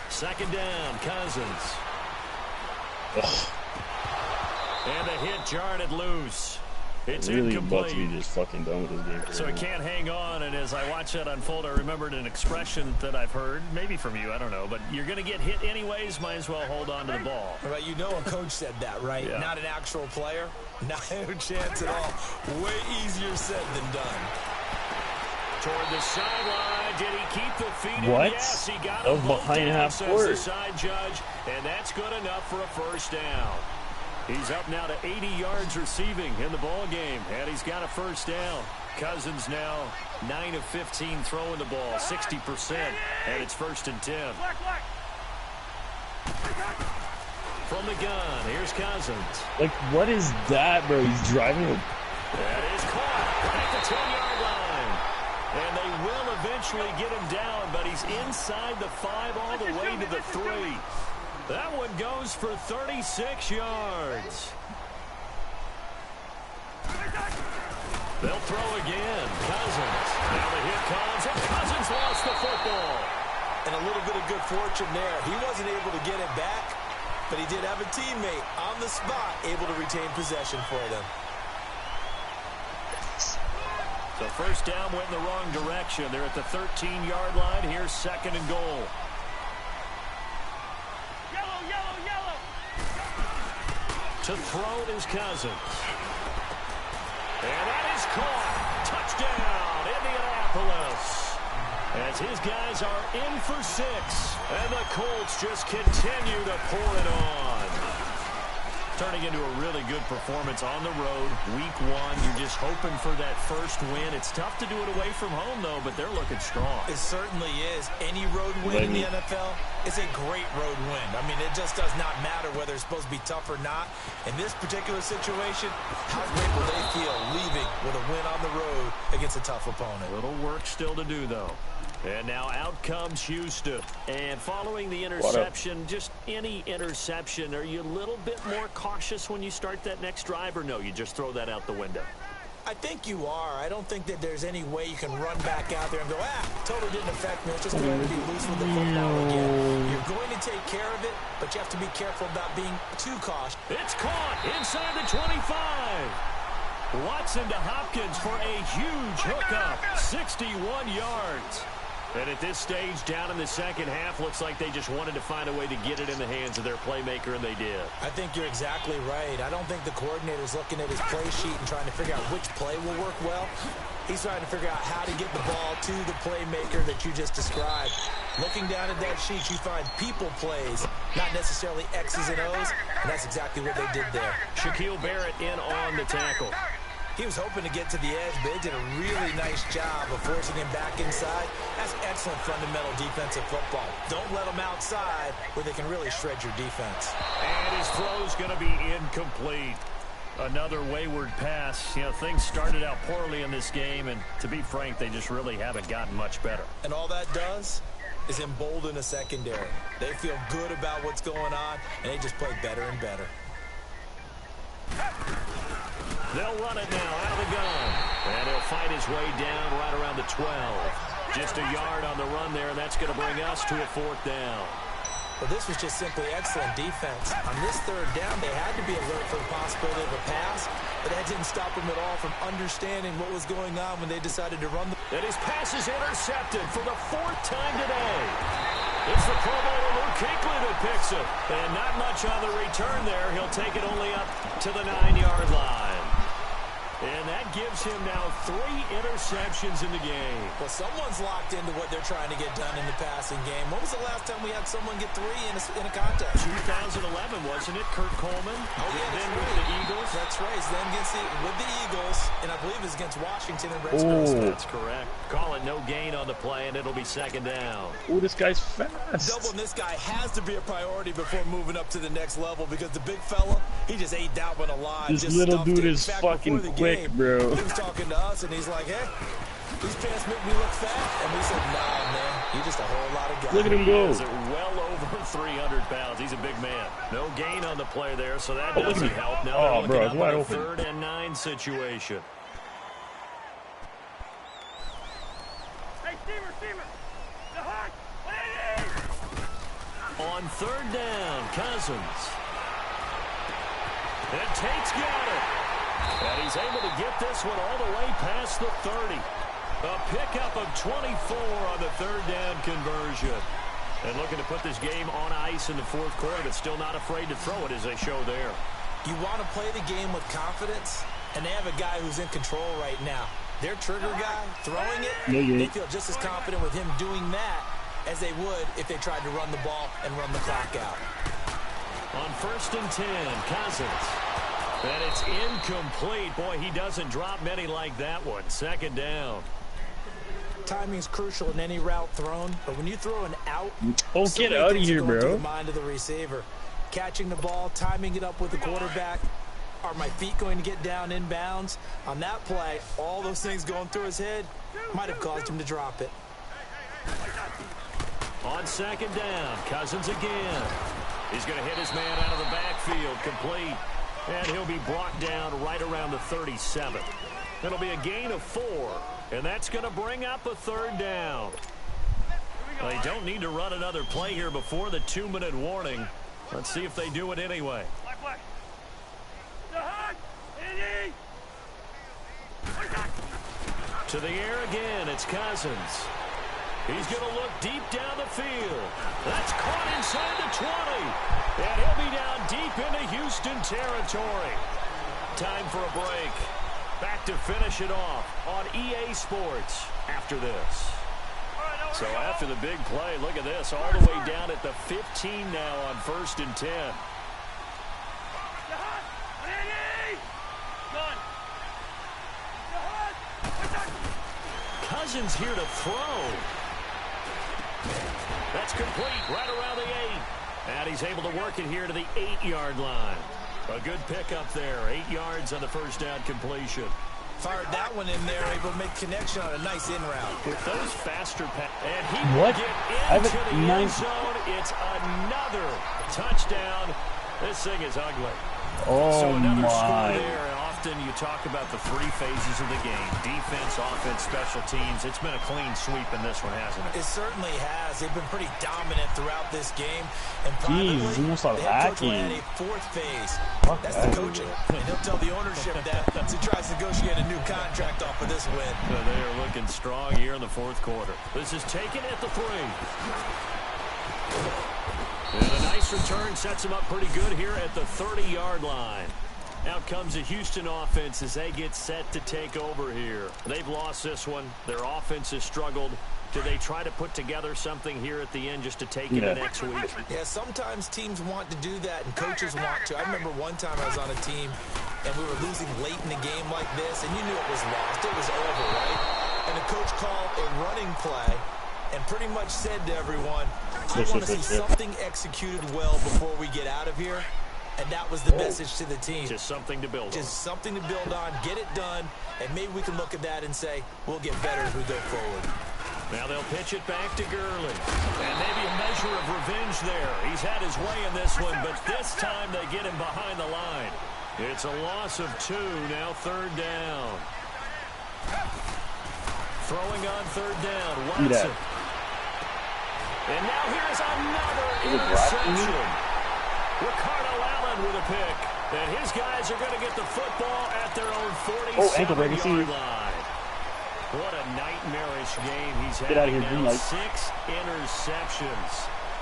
2nd down, Cousins.
Ugh.
And the hit jarred it loose. It's
really about to be
incomplete.
just fucking done with this game.
So it can't hang on, and as I watch that unfold, I remembered an expression that I've heard, maybe from you, I don't know, but you're going to get hit anyways, might as well hold on to the ball.
Right, you know a coach said that, right?
Yeah.
Not an actual player. Not a chance at all. Way easier said than done.
Toward the sideline, did he keep the feet in?
What?
Yes, he got
That
them
was
both
behind
down,
half
says
court.
the side judge, and that's good enough for a 1st down. He's up now to 80 yards receiving in the ball game, and he's got a 1st down. Cousins now 9 of 15 throwing the ball, 60%, and it's 1st and 10. From the gun, here's Cousins.
Like, what is that, bro? He's driving a...
That is caught at the 10-yard line. And they will eventually get him down, but he's inside the 5 all the way to the 3. That one goes for 36 yards. They'll throw again. Cousins. Now the hit comes, and Cousins lost the football.
And a little bit of good fortune there. He wasn't able to get it back, but he did have a teammate on the spot able to retain possession for them.
So 1st down went in the wrong direction. They're at the 13-yard line. Here's 2nd and goal. To throw is Cousins. And that is caught. Touchdown, Indianapolis. As his guys are in for 6. And the Colts just continue to pour it on. Turning into a really good performance on the road. Week 1, you're just hoping for that first win. It's tough to do it away from home, though, but they're looking strong.
It certainly is. Any road win in the NFL is a great road win. I mean, it just does not matter whether it's supposed to be tough or not. In this particular situation, how great will they feel leaving with a win on the road against a tough opponent?
Little work still to do, though. And now out comes Houston. And following the interception, just any interception, are you a little bit more cautious when you start that next drive, or no, you just throw that out the window?
I think you are. I don't think that there's any way you can run back out there and go, totally didn't affect me. It's just going to be loose with the football again. You're going to take care of it, but you have to be careful about being too cautious.
It's caught inside the 25. Watson to Hopkins for a huge hookup, 61 yards. And at this stage, down in the second half, looks like they just wanted to find a way to get it in the hands of their playmaker, and they did.
I think you're exactly right. I don't think the coordinator's looking at his play sheet and trying to figure out which play will work well. He's trying to figure out how to get the ball to the playmaker that you just described. Looking down at that sheet, you find people plays, not necessarily X's and O's, and that's exactly what they did there.
Shaquille Barrett in on the tackle.
He was hoping to get to the edge, but they did a really nice job of forcing him back inside. That's excellent fundamental defensive football. Don't let them outside where they can really shred your defense.
And his throw's going to be incomplete. Another wayward pass. You know, things started out poorly in this game, and to be frank, they just really haven't gotten much better.
And all that does is embolden a secondary. They feel good about what's going on, and they just play better and better.
They'll run it now out of the gun. And he'll fight his way down right around the 12. Just a yard on the run there, and that's going to bring us to a 4th down.
Well, this was just simply excellent defense. On this 3rd down, they had to be alert for the possibility of a pass, but that didn't stop them at all from understanding what was going on when they decided to run.
And his pass is intercepted for the 4th time today. It's the Pro Bowler Luke Kuechly that picks it. And not much on the return there. He'll take it only up to the 9-yard line. And that gives him now 3 interceptions in the game.
Well, someone's locked into what they're trying to get done in the passing game. When was the last time we had someone get 3 in a contest?
2011, wasn't it? Kurt Coleman.
Oh, yeah,
then
right.
with the Eagles.
That's right. Then with the Eagles, and I believe it's against Washington and Redskins.
That's correct. Call it no gain on the play, and it'll be 2nd down.
Oh, this guy's fast.
Doubling this guy has to be a priority before moving up to the next level, because the big fella, he just ate that one alive.
This
just
little dude
it.
is fucking quick, bro.
He was talking to us, and he's like, hey, these pants make me look fat. And we said, nah, man, you're just a whole lot of guys.
Look at him go.
He's well over 300 pounds. He's a big man. No gain on the play there, so that doesn't help. Now they're looking up in a 3rd and 9 situation.
Hey, Steamer. The hot.
On 3rd down, Cousins. And Tate's got it. And he's able to get this one all the way past the 30. A pickup of 24 on the 3rd down conversion. And looking to put this game on ice in the 4th quarter, but still not afraid to throw it, as they show there.
You want to play the game with confidence, and they have a guy who's in control right now. Their trigger guy, throwing it, they feel just as confident with him doing that as they would if they tried to run the ball and run the clock out.
On 1st and 10, Cousins. And it's incomplete. Boy, he doesn't drop many like that one. 2nd down.
Timing's crucial in any route thrown, but when you throw an out,
get out of here, bro.
To the mind of the receiver. Catching the ball, timing it up with the quarterback. Are my feet going to get down in bounds? On that play, all those things going through his head might have caused him to drop it.
On 2nd down, Cousins again. He's going to hit his man out of the backfield, complete. And he'll be brought down right around the 37. It'll be a gain of 4. And that's going to bring up a 3rd down. Well, they don't need to run another play here before the 2-minute warning. Let's see if they do it anyway.
Black. The hot.
To the air again, it's Cousins. He's going to look deep down the field. That's caught inside the 20. And he'll be down deep into Houston territory. Time for a break. Back to finish it off on EA Sports after this. So after the big play, look at this, all the way down at the 15 now on 1st and 10. Cousins here to throw. That's complete right around the 8. And he's able to work it here to the 8-yard line. A good pickup there, 8 yards on the first down completion.
Fired that one in there, able to make connection on a nice in route.
With those faster passes, and he will get into the end zone. It's another touchdown. This thing is ugly.
Oh,
so another score
my.
there. And often you talk about the 3 phases of the game: defense, offense, special teams. It's been a clean sweep in this one, hasn't it?
It certainly has. They've been pretty dominant throughout this game. And
Jeez, he almost started hacking.
A 4th phase. That's the coaching. And he'll tell the ownership that as he tries to negotiate a new contract off of this win.
So they are looking strong here in the 4th quarter. This is taken at the 3. And a nice return sets him up pretty good here at the 30-yard line. Out comes the Houston offense as they get set to take over here. They've lost this one. Their offense has struggled. Do they try to put together something here at the end just to take it next week?
Yeah, sometimes teams want to do that and coaches want to. I remember one time I was on a team and we were losing late in the game like this, and you knew it was lost. It was over, right? And the coach called a running play and pretty much said to everyone, I want to see something executed well before we get out of here. And that was the message to the team.
Just something to build on.
Just something to build on, get it done, and maybe we can look at that and say, we'll get better as we go forward.
Now they'll pitch it back to Gurley. And maybe a measure of revenge there. He's had his way in this one, but this time they get him behind the line. It's a loss of 2, now 3rd down. Throwing on 3rd down, Watson. And now here's another interception. Ricardo Allen with a pick. And his guys are going to get the football at their own 47-yard line. What a nightmarish game he's had.
Get out of here,
now. 6 interceptions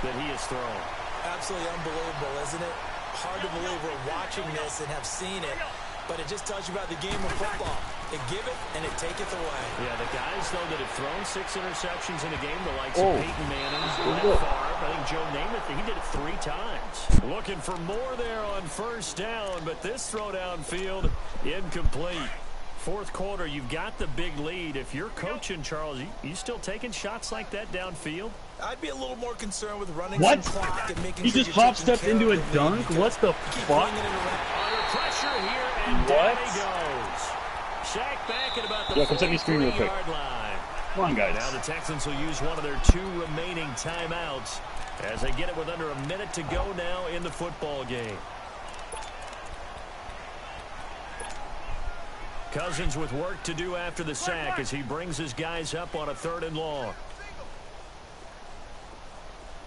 that he has thrown.
Absolutely unbelievable, isn't it? Hard to believe we're watching this and have seen it, but it just tells you about the game of football. It giveth and it taketh away.
Yeah, the guys, though, that have thrown 6 interceptions in a game, the likes of Peyton Manning, Brett Favre, I think Joe Namath, he did it 3 times. Looking for more there on 1st down, but this throw downfield, incomplete. 4th quarter, you've got the big lead. If you're coaching, Charles, you still taking shots like that downfield?
I'd be a little more concerned with running
some
clock and making
he just hop stepped into a dunk? What the fuck?
Under pressure here, and down he goes. Sacked back at about the 43-yard line.
Come on, guys.
Now the Texans will use one of their 2 remaining timeouts as they get it with under a minute to go now in the football game. Cousins with work to do after the sack as he brings his guys up on a 3rd and long.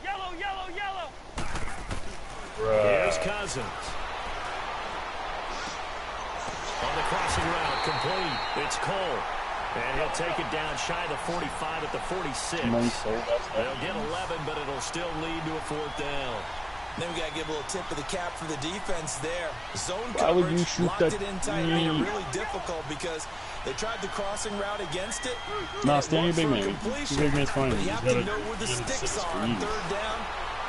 Yellow, yellow, yellow.
Here's Cousins. On the crossing route, complete. It's Cole. And he'll take it down shy of the 45 at the 46. They'll get 11, but it'll still lead to a 4th down.
Then we got to give a little tip of the cap for the defense there. Zone coverage, locked it in tight, made it really difficult because they tried the crossing route against it.
No, stand your big man. Your big man's fine.
But you have to know where the sticks are on 3rd down.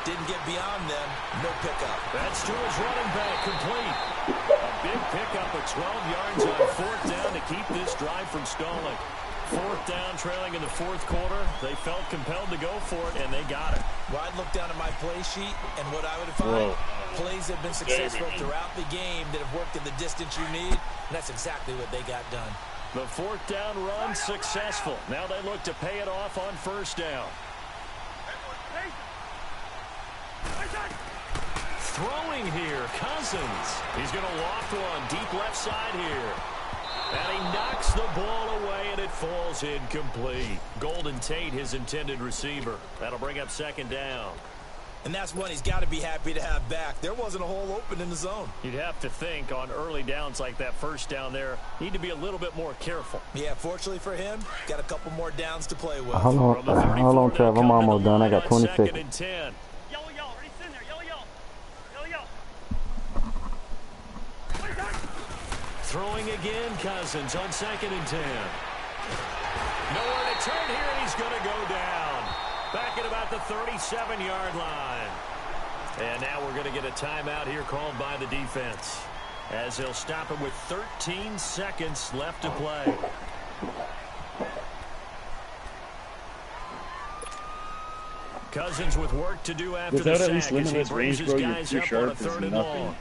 Didn't get beyond them. No pickup.
That's to his running back, complete. A big pickup of 12 yards on 4th down to keep this drive from stalling. 4th down, trailing in the 4th quarter. They felt compelled to go for it, and they got it.
Well, I'd look down at my play sheet, and what I would find, plays have been successful throughout the game that have worked in the distance you need, and that's exactly what they got done.
The 4th down run successful. Now they look to pay it off on 1st down. Throwing here, Cousins. He's going to loft one deep left side here. And he knocks the ball away, and it falls incomplete. Golden Tate, his intended receiver. That'll bring up 2nd down.
And that's one he's got to be happy to have back. There wasn't a hole open in the zone.
You'd have to think on early downs like that first down there, need to be a little bit more careful.
Yeah, fortunately for him, got a couple more downs to play with.
Hold on, Trav. I'm almost done. I got 20 seconds.
Yellow, yellow. Already sitting there. Yellow, yellow. Yellow, yellow.
Throwing again, Cousins on 2nd and 10. Nowhere to turn here, and he's going to go down. Back at about the 37-yard line. And now we're going to get a timeout here called by the defense, as they'll stop it with 13 seconds left to play. Cousins with work to do after
Without
the
at least
sack as he
limitless
brings
range,
his
bro, your
guys up on a
sharp is
3rd and
nothing.
long.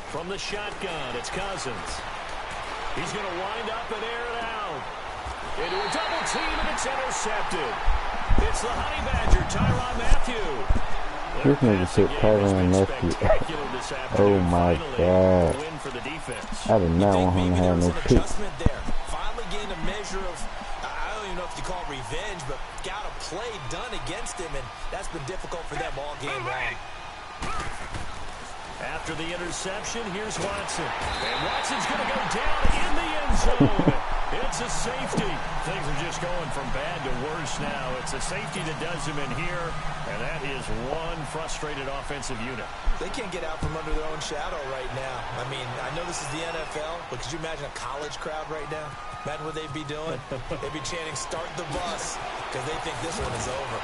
From the shotgun, it's Cousins. He's going to wind up and air it out. Into a double team, and it's intercepted. It's the Honey Badger, Tyrann Mathieu.
This nigga took Tyrann Mathieu. Oh my God.
Win for the defense.
I did not want him to have no pick.
Finally getting a measure of, I don't even know if you call it revenge, but got a play done against him, and that's been difficult for them all game long.
After the interception, here's Watson. And Watson's going to go down in the end zone. It's a safety. Things are just going from bad to worse now. It's a safety that does him in here, and that is one frustrated offensive unit.
They can't get out from under their own shadow right now. I mean, I know this is the NFL, but could you imagine a college crowd right now? Imagine what they'd be doing. They'd be chanting, "Start the bus," because they think this one is over.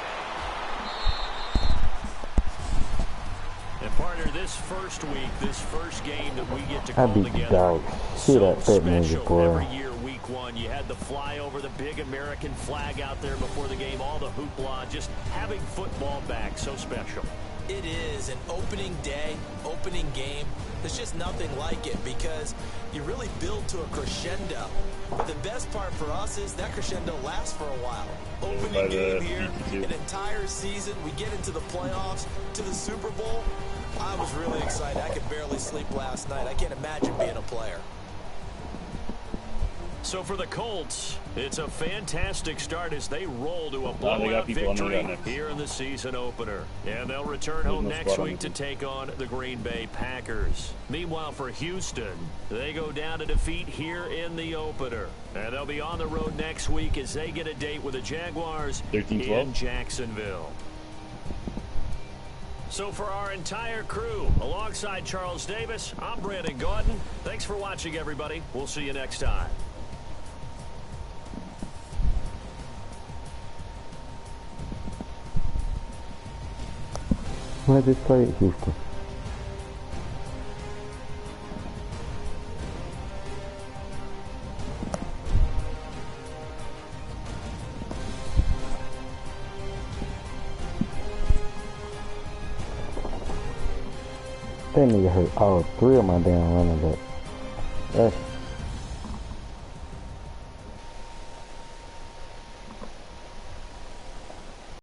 And partner, this first week, this first game that we get to call together,
dog. See that fat nigga,
special.
boy.
Every year, week 1, you had the flyover, the big American flag out there before the game, all the hoopla, just having football back, so special.
It is an opening day, opening game. There's just nothing like it because you really build to a crescendo. But the best part for us is that crescendo lasts for a while. Opening game here, an entire season. We get into the playoffs, to the Super Bowl. I was really excited. I could barely sleep last night. I can't imagine being a player.
So for the Colts, it's a fantastic start as they roll to a blowout victory here in the season opener. And they'll return home next week to take on the Green Bay Packers. Meanwhile, for Houston, they go down to defeat here in the opener. And they'll be on the road next week as they get a date with the Jaguars in Jacksonville. So for our entire crew, alongside Charles Davis, I'm Brandon Gordon. Thanks for watching, everybody. We'll see you next time.
Let's just play it, Houston. That nigga hurt all 3 of my damn running backs. That's